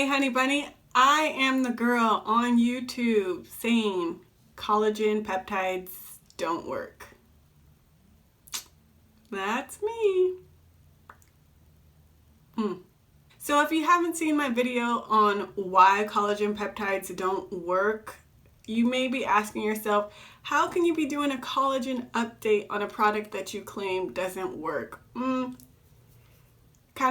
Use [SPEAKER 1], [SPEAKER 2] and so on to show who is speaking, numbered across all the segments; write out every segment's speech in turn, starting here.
[SPEAKER 1] honey bunny, I am the girl on YouTube saying collagen peptides don't work. That's me. So if you haven't seen my video on why collagen peptides don't work, you may be asking yourself, how can you be doing a collagen update on a product that you claim doesn't work? Kind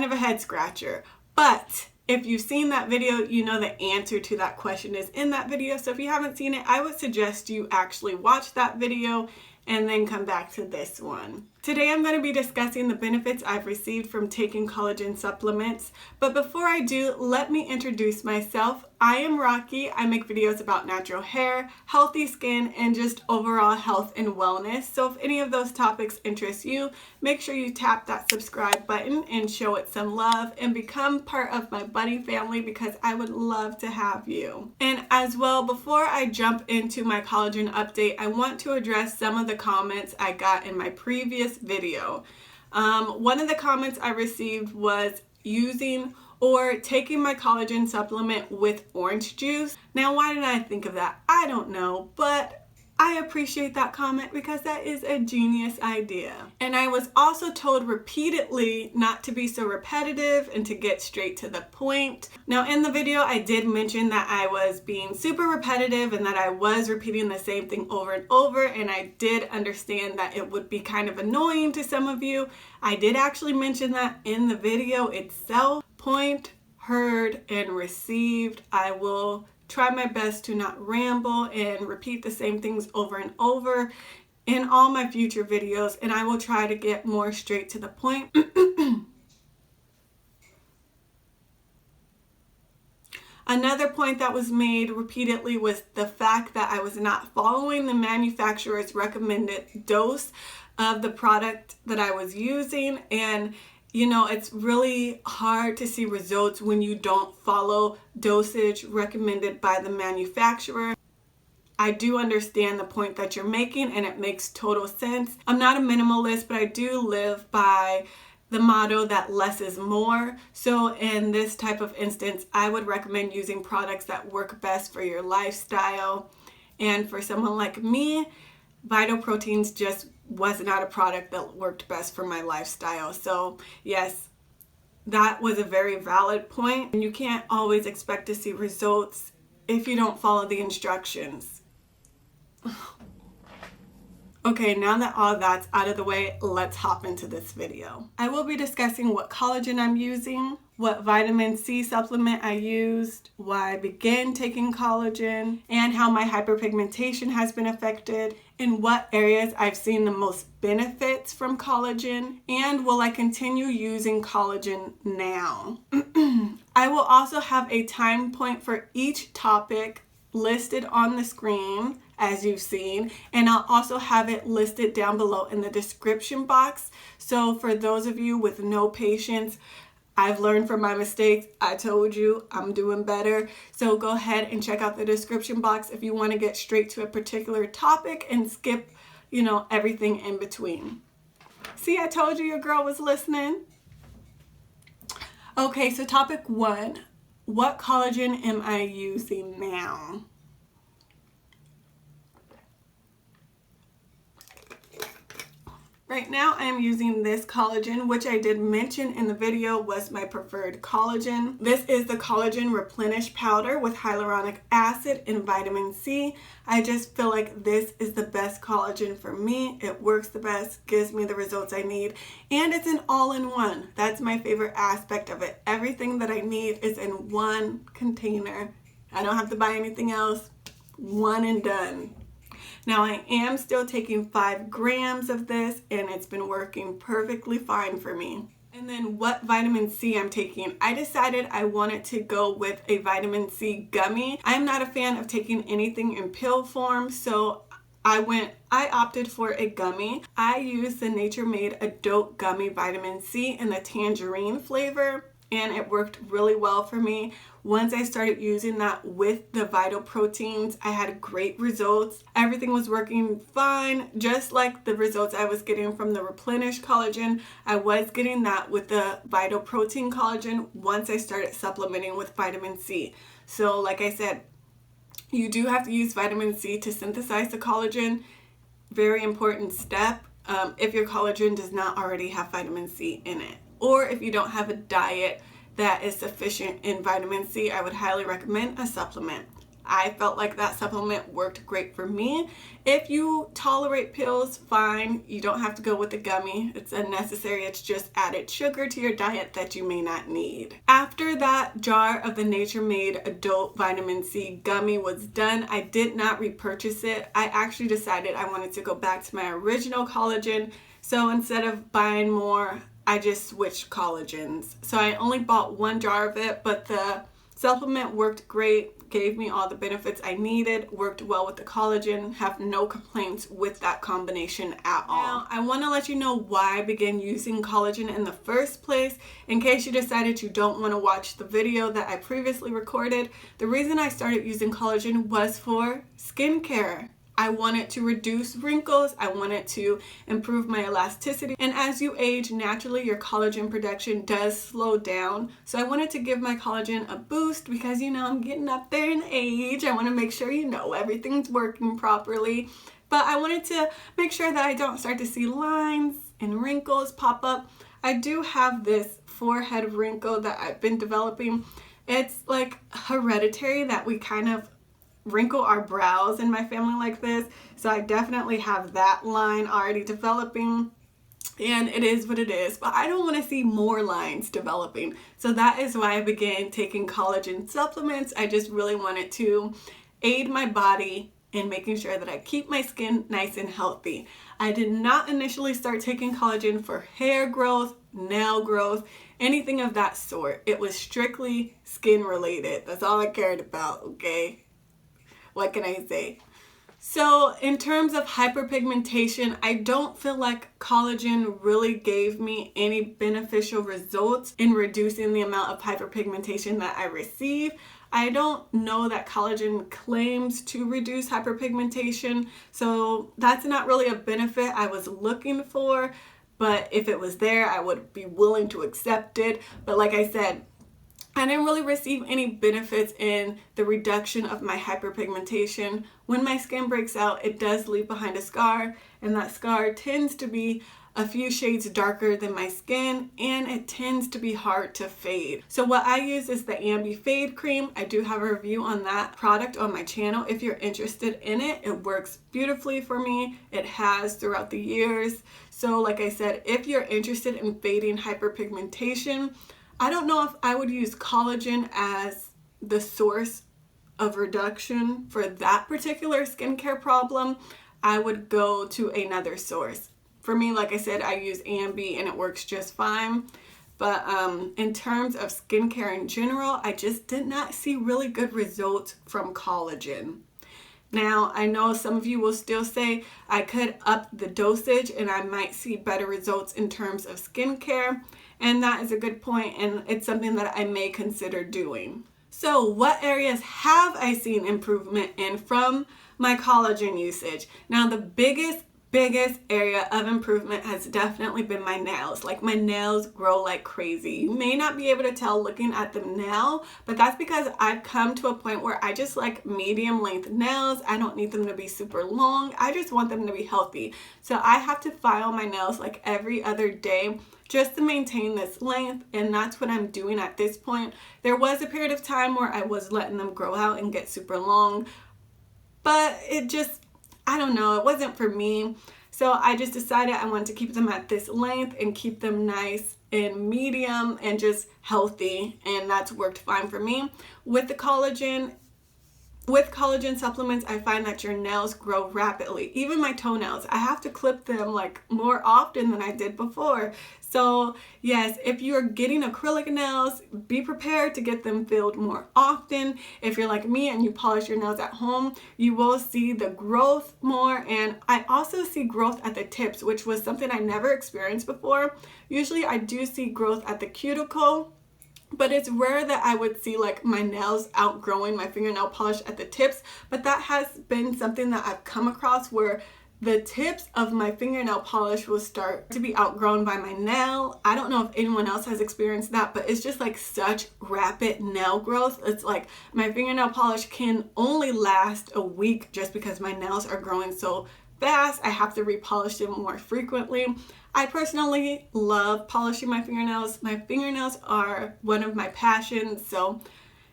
[SPEAKER 1] of a head scratcher. But if you've seen that video, you know the answer to that question is in that video. So if you haven't seen it, I would suggest you actually watch that video and then come back to this one. Today I'm going to be discussing the benefits I've received from taking collagen supplements. But before I do, let me introduce myself. I am Rocky. I make videos about natural hair, healthy skin, and just overall health and wellness. So if any of those topics interest you, make sure you tap that subscribe button and show it some love and become part of my buddy family because I would love to have you. And as well, before I jump into my collagen update, I want to address some of the comments I got in my previous video. One of the comments I received was using or taking my collagen supplement with orange juice. Now, why did I think of that? I don't know, but I appreciate that comment because that is a genius idea. And I was also told repeatedly not to be so repetitive and to get straight to the point. Now, in the video, I did mention that I was being super repetitive and that I was repeating the same thing over and over, and I did understand that it would be kind of annoying to some of you. I did actually mention that in the video itself. Point heard and received. I will try my best to not ramble and repeat the same things over and over in all my future videos, and I will try to get more straight to the point. Another point that was made repeatedly was the fact that I was not following the manufacturer's recommended dose of the product that I was using, and you know, it's really hard to see results when you don't follow dosage recommended by the manufacturer. I do understand the point that you're making and it makes total sense. I'm not a minimalist, but I do live by the motto that less is more. So in this type of instance, I would recommend using products that work best for your lifestyle. And for someone like me, Vital Proteins just was not a product that worked best for my lifestyle. So yes, that was a very valid point. And you can't always expect to see results if you don't follow the instructions. Okay, now that all that's out of the way, let's hop into this video. I will be discussing what collagen I'm using, what vitamin C supplement I used, why I began taking collagen, and how my hyperpigmentation has been affected, in what areas I've seen the most benefits from collagen, and will I continue using collagen now? I will also have a time point for each topic listed on the screen as you've seen, and I'll also have it listed down below in the description box. So for those of you with no patience, I've learned from my mistakes. I told you I'm doing better. So go ahead and check out the description box if you want to get straight to a particular topic and skip, you know, everything in between. See, I told you your girl was listening. Okay, so topic 1, what collagen am I using now? Right now I am using this collagen, which I did mention in the video was my preferred collagen. This is the Collagen Replenish Powder with hyaluronic acid and vitamin C. I just feel like this is the best collagen for me. It works the best, gives me the results I need, and it's an all-in-one. That's my favorite aspect of it. Everything that I need is in one container. I don't have to buy anything else. One and done. Now I am still taking 5 grams of this and it's been working perfectly fine for me. And then what vitamin C I'm taking. I decided I wanted to go with a vitamin C gummy. I'm not a fan of taking anything in pill form, so I opted for a gummy. I used the Nature Made Adult Gummy Vitamin C in the tangerine flavor. and it worked really well for me. Once I started using that with the Vital Proteins, I had great results. Everything was working fine, just like the results I was getting from the Replenish Collagen. I was getting that with the Vital Protein Collagen once I started supplementing with vitamin C. So like I said, you do have to use vitamin C to synthesize the collagen. Very important step if your collagen does not already have vitamin C in it. Or if you don't have a diet that is sufficient in vitamin C, I would highly recommend a supplement. I felt like that supplement worked great for me. If you tolerate pills, fine. You don't have to go with the gummy. It's unnecessary. It's just added sugar to your diet that you may not need. After that jar of the Nature Made Adult Vitamin C gummy was done, I did not repurchase it. I actually decided I wanted to go back to my original collagen. So instead of buying more, I just switched collagens. So I only bought one jar of it, but the supplement worked great, gave me all the benefits I needed, worked well with the collagen, have no complaints with that combination at all. Now, I want to let you know why I began using collagen in the first place. In case you decided you don't want to watch the video that I previously recorded, the reason I started using collagen was for skincare. I wanted to reduce wrinkles, I wanted to improve my elasticity, and as you age, naturally your collagen production does slow down. So I wanted to give my collagen a boost because, you know, I'm getting up there in age. I want to make sure, you know, everything's working properly. But I wanted to make sure that I don't start to see lines and wrinkles pop up. I do have this forehead wrinkle that I've been developing. It's like hereditary that we kind of wrinkle our brows in my family like this, so I definitely have that line already developing, and it is what it is. But I don't want to see more lines developing, so that is why I began taking collagen supplements. I just really wanted to aid my body in making sure that I keep my skin nice and healthy. I did not initially start taking collagen for hair growth, nail growth, anything of that sort. It was strictly skin related. That's all I cared about, okay? What can I say? So in terms of hyperpigmentation, I don't feel like collagen really gave me any beneficial results in reducing the amount of hyperpigmentation that I receive. I don't know that collagen claims to reduce hyperpigmentation, so that's not really a benefit I was looking for, but if it was there, I would be willing to accept it. But like I said, I didn't really receive any benefits in the reduction of my hyperpigmentation. When my skin breaks out, it does leave behind a scar, and that scar tends to be a few shades darker than my skin, and it tends to be hard to fade. So what I use is the Ambi Fade Cream. I do have a review on that product on my channel if you're interested in it. It works beautifully for me. It has throughout the years. So like I said, if you're interested in fading hyperpigmentation, I don't know if I would use collagen as the source of reduction for that particular skincare problem. I would go to another source. For me, like I said, I use Ambi and it works just fine. But in terms of skincare in general, I just did not see really good results from collagen. Now, I know some of you will still say I could up the dosage and I might see better results in terms of skincare. And that is a good point, and it's something that I may consider doing. So what areas have I seen improvement in from my collagen usage? Now, the biggest area of improvement has definitely been my nails. Like, my nails grow like crazy. You may not be able to tell looking at them now, but that's because I've come to a point where I just like medium length nails. I don't need them to be super long. I just want them to be healthy. So I have to file my nails like every other day just to maintain this length, and that's what I'm doing at this point. There was a period of time where I was letting them grow out and get super long, but it just, I don't know, it wasn't for me. So I just decided I wanted to keep them at this length and keep them nice and medium and just healthy, and that's worked fine for me. With collagen supplements, I find that your nails grow rapidly. Even my toenails, I have to clip them like more often than I did before. So yes, if you're getting acrylic nails, be prepared to get them filled more often. If you're like me and you polish your nails at home, you will see the growth more. And I also see growth at the tips, which was something I never experienced before. Usually I do see growth at the cuticle, But it's rare that I would see like my nails outgrowing my fingernail polish at the tips, but that has been something that I've come across where the tips of my fingernail polish will start to be outgrown by my nail. I don't know if anyone else has experienced that, but it's just like such rapid nail growth. It's like my fingernail polish can only last a week just because my nails are growing so fast. I have to repolish them more frequently. I personally love polishing my fingernails. My fingernails are one of my passions, so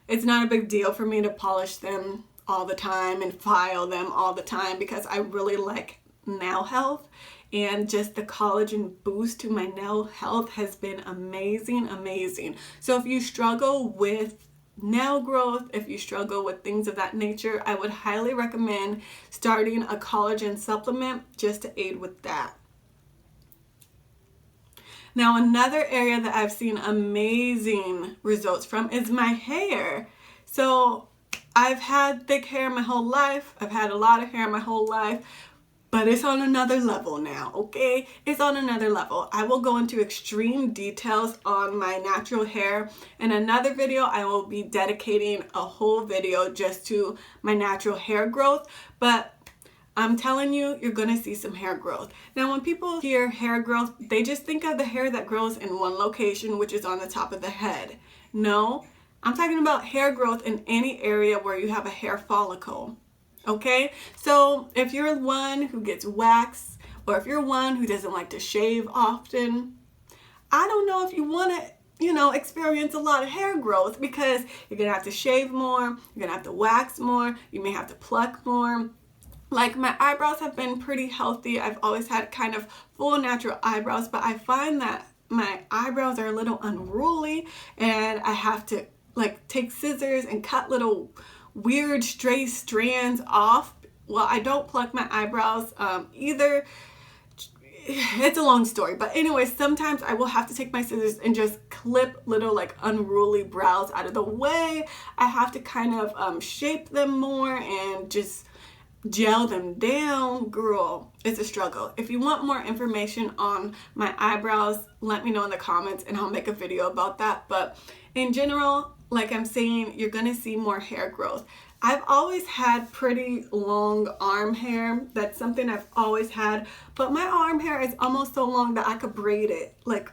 [SPEAKER 1] it's not a big deal for me to polish them all the time and file them all the time because I really like nail health, and just the collagen boost to my nail health has been amazing. So if you struggle with nail growth, if you struggle with things of that nature, I would highly recommend starting a collagen supplement just to aid with that. Now, another area that I've seen amazing results from is my hair. So I've had thick hair my whole life. I've had a lot of hair my whole life, but it's on another level now, okay? It's on another level. I will go into extreme details on my natural hair. In another video, I will be dedicating a whole video just to my natural hair growth, but I'm telling you, you're gonna see some hair growth. Now, when people hear hair growth, they just think of the hair that grows in one location, which is on the top of the head. No, I'm talking about hair growth in any area where you have a hair follicle, okay? So if you're one who gets wax, or if you're one who doesn't like to shave often, I don't know if you wanna, experience a lot of hair growth because you're gonna have to shave more, you're gonna have to wax more, you may have to pluck more. Like, my eyebrows have been pretty healthy. I've always had kind of full natural eyebrows, but I find that my eyebrows are a little unruly and I have to like take scissors and cut little weird stray strands off. Well, I don't pluck my eyebrows either. It's a long story, but anyway, sometimes I will have to take my scissors and just clip little like unruly brows out of the way. I have to kind of shape them more and just gel them down. Girl, it's a struggle. If you want more information on my eyebrows, let me know in the comments and I'll make a video about that. But in general, like I'm saying, you're gonna see more hair growth. I've always had pretty long arm hair. That's something I've always had, but my arm hair is almost so long that I could braid it. Like,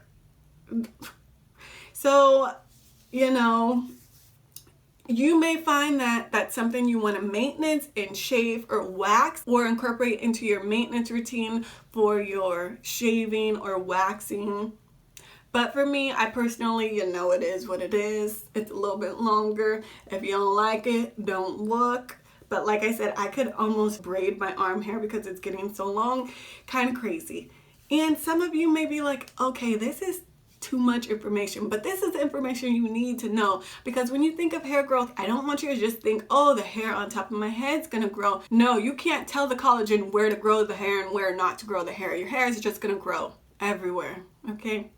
[SPEAKER 1] so, you may find that that's something you want to maintenance and shave or wax or incorporate into your maintenance routine for your shaving or waxing. But for me, I personally, it is what it is. It's a little bit longer. If you don't like it, don't look. But like I said, I could almost braid my arm hair because it's getting so long. Kind of crazy. And some of you may be like, okay, this is too much information, but this is the information you need to know, because when you think of hair growth, I don't want you to just think, oh, the hair on top of my head's gonna grow. No, you can't tell the collagen where to grow the hair and where not to grow the hair. Your hair is just gonna grow everywhere, okay?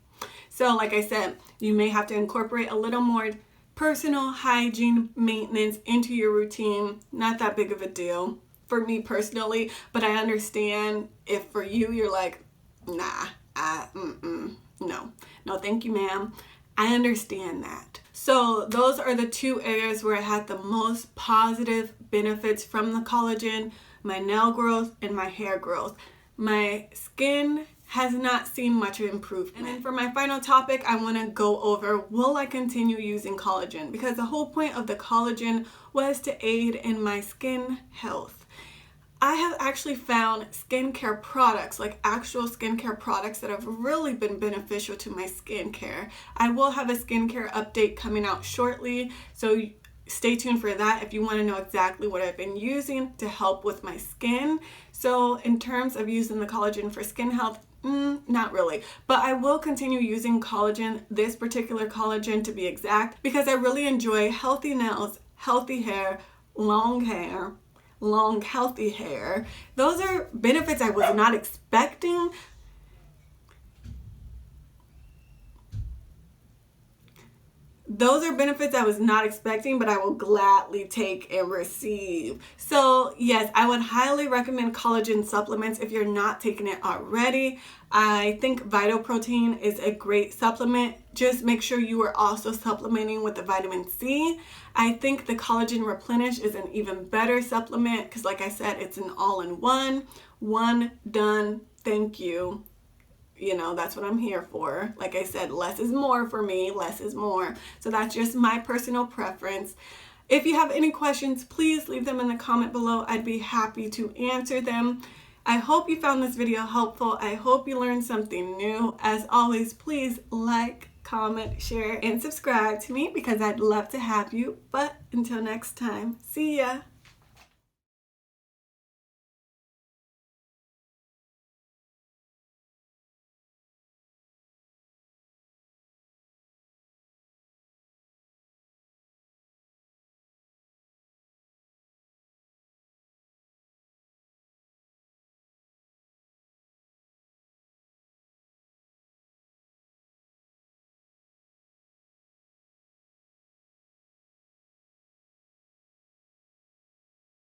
[SPEAKER 1] So like I said, you may have to incorporate a little more personal hygiene maintenance into your routine. Not that big of a deal for me personally, but I understand if for you, you're like, nah, no, thank you, ma'am. I understand that. So those are the two areas where I had the most positive benefits from the collagen: my nail growth and my hair growth. My skin has not seen much improvement. And then for my final topic, I want to go over, will I continue using collagen? Because the whole point of the collagen was to aid in my skin health. I have actually found skincare products, like actual skincare products, that have really been beneficial to my skincare. I will have a skincare update coming out shortly, so stay tuned for that if you want to know exactly what I've been using to help with my skin. So in terms of using the collagen for skin health, not really, but I will continue using collagen, this particular collagen to be exact, because I really enjoy healthy nails, healthy hair, long healthy hair. Those are benefits I was not expecting. those are benefits I was not expecting, but I will gladly take and receive. So yes, I would highly recommend collagen supplements if you're not taking it already. I think Vital Protein is a great supplement. Just make sure you are also supplementing with the vitamin C. I think the Collagen Replenish is an even better supplement because, like I said, it's an all-in-one. One, done, thank you. You know, that's what I'm here for. Like I said, less is more for me, less is more. So that's just my personal preference. If you have any questions, please leave them in the comment below. I'd be happy to answer them. I hope you found this video helpful. I hope you learned something new. As always, please like, comment, share, and subscribe to me because I'd love to have you. But until next time, see ya.